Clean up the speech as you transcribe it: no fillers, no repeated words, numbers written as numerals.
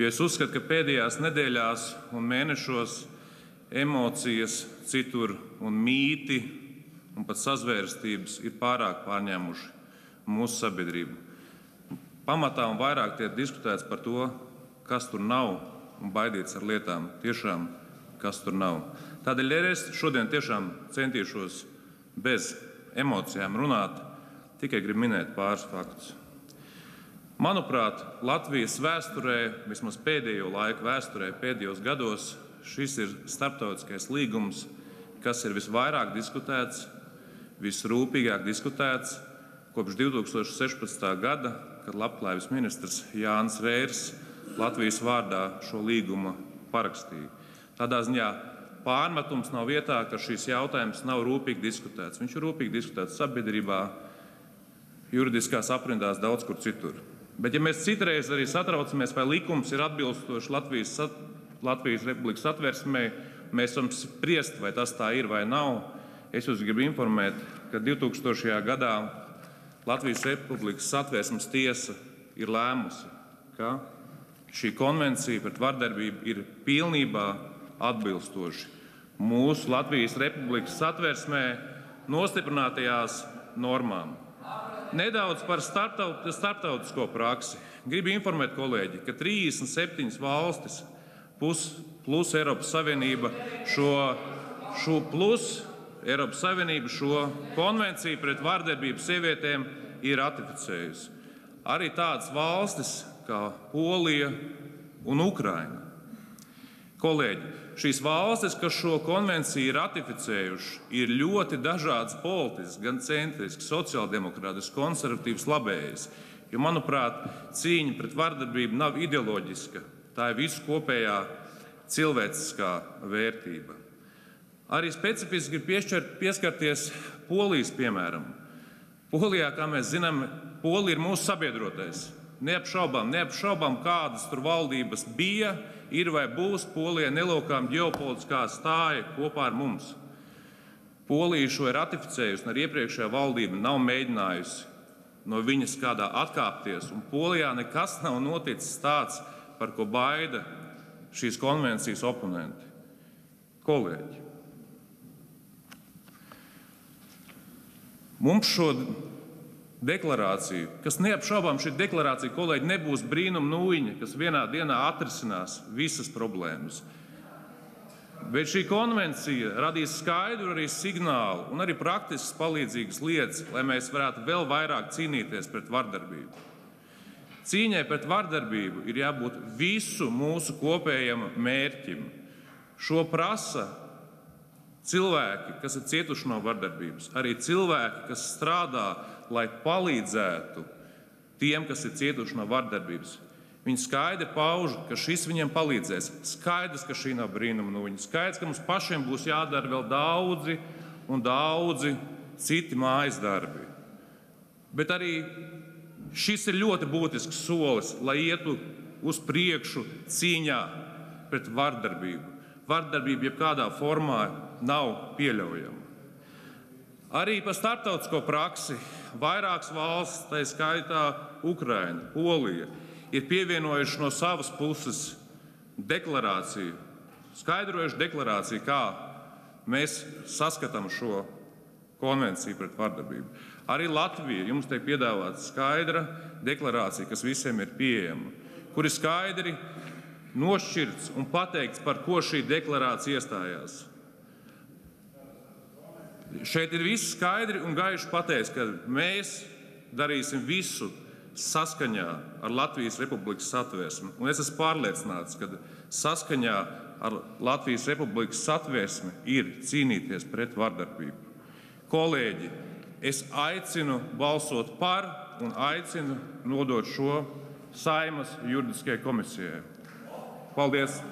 Jo es uzskatu, ka pēdējās nedēļās un mēnešos emocijas citur un mīti un pat sazvērstības ir pārāk pārņēmuši mūsu sabiedrību. Pamatā un vairāk tiek diskutēts par to, kas tur nav, un baidīts ar lietām tiešām, kas tur nav. Tādēļ es šodien tiešām centīšos bez emocijām runāt, tikai gribu minēt pāris faktus. Manuprāt, Latvijas vēsturē, vismaz pēdējo laiku vēsturē, pēdējos gados, šis ir starptautiskais līgums, kas ir visvairāk diskutēts, visrūpīgāk diskutēts kopš 2016. gada, kad labklājības ministrs Jānis Reirs Latvijas vārdā šo līgumu parakstīja. Tādā ziņā pārmetums nav vietā, ka šīs jautājums nav rūpīgi diskutēts. Viņš ir rūpīgi diskutēts sabiedrībā, juridiskās aprindās, daudz kur citur. Bet ja mēs citreiz arī satraucamies, vai likums ir atbilstoši Latvijas Republikas satversmei, mēs varam spriest, vai tas tā ir vai nav. Es jūs gribu informēt, ka 2000. gadā Latvijas Republikas satversmes tiesa ir lēmusi, ka šī konvencija pret vardarbību ir pilnībā atbilstoši mūsu Latvijas Republikas satversmē nostiprinātajās normām. Nedaudz par starptautisko praksi. Gribu informēt kolēģi, ka 37 valstis plus Eiropas Savienība šo konvenciju pret vardarbību sievietēm ir ratificējusi. Arī tādas valstis kā Polija un Ukraina. Kolēģi, šīs valstis, kas šo konvenciju ir ratificējuši, ir ļoti dažādas politiskas, gan centriskas, sociāldemokrātiskas, konservatīvas, labējas. Jo, manuprāt, cīņa pret vardarbību nav ideoloģiska, tā ir visu kopējā cilvēciskā vērtība. Arī specifiski grib pieskarties Polijas piemēram. Polijā, kā mēs zinām, Polija ir mūsu sabiedrotais. Neapšaubām, kādas tur valdības bija, ir vai būs, Polijai nelokām ģeopolitiskā stāja kopā ar mums. Polija šo ir ratificējusi, un arī iepriekšējā valdība nav mēģinājusi no viņas kādā atkāpties, un Polijā nekas nav noticis tāds, par ko baida šīs konvencijas oponenti. Kolēģi, mums šo deklarāciju, kas neapšaubām šī deklarācija, kolēģi, nebūs brīnuma nūjiņa, kas vienā dienā atrisinās visas problēmas. Bet šī konvencija radīs skaidru arī signālu un arī praktiskas palīdzīgas lietas, lai mēs varētu vēl vairāk cīnīties pret vardarbību. Cīņai pret vardarbību ir jābūt visu mūsu kopējam mērķim. Šo prasa cilvēki, kas ir cietuši no vardarbības, arī cilvēki, kas strādā, lai palīdzētu tiem, kas ir cietuši no vardarbības. Viņi skaidri pauž, ka šis viņiem palīdzēs. Skaidrs, ka šī nav brīnuma nūjiņa. Skaidrs, ka mums pašiem būs jādara vēl daudzi citi mājas darbi. Bet arī šis ir ļoti būtisks solis, lai ietu uz priekšu cīņā pret vardarbību. Vardarbība jebkādā formā nav pieļaujama. Arī par starptautisko praksi vairākas valstis, tā skaitā Ukraina, Polija, ir pievienojuši no savas puses deklarāciju, skaidrojuši deklarāciju, kā mēs saskatām šo konvenciju pret vardarbību. Arī Latvija, jums tiek piedāvāta skaidra deklarācija, kas visiem ir pieejama, kur ir skaidri nošķirts un pateikts, par ko šī deklarācija iestājās. Šeit ir viss skaidri un gaiši pateikts, ka mēs darīsim visu saskaņā ar Latvijas Republikas satversmi. Un es esmu pārliecināts, ka saskaņā ar Latvijas Republikas satversmi ir cīnīties pret vardarbību. Kolēģi, es aicinu balsot par un aicinu nodot šo Saeimas juridiskajai komisijai. Paldies!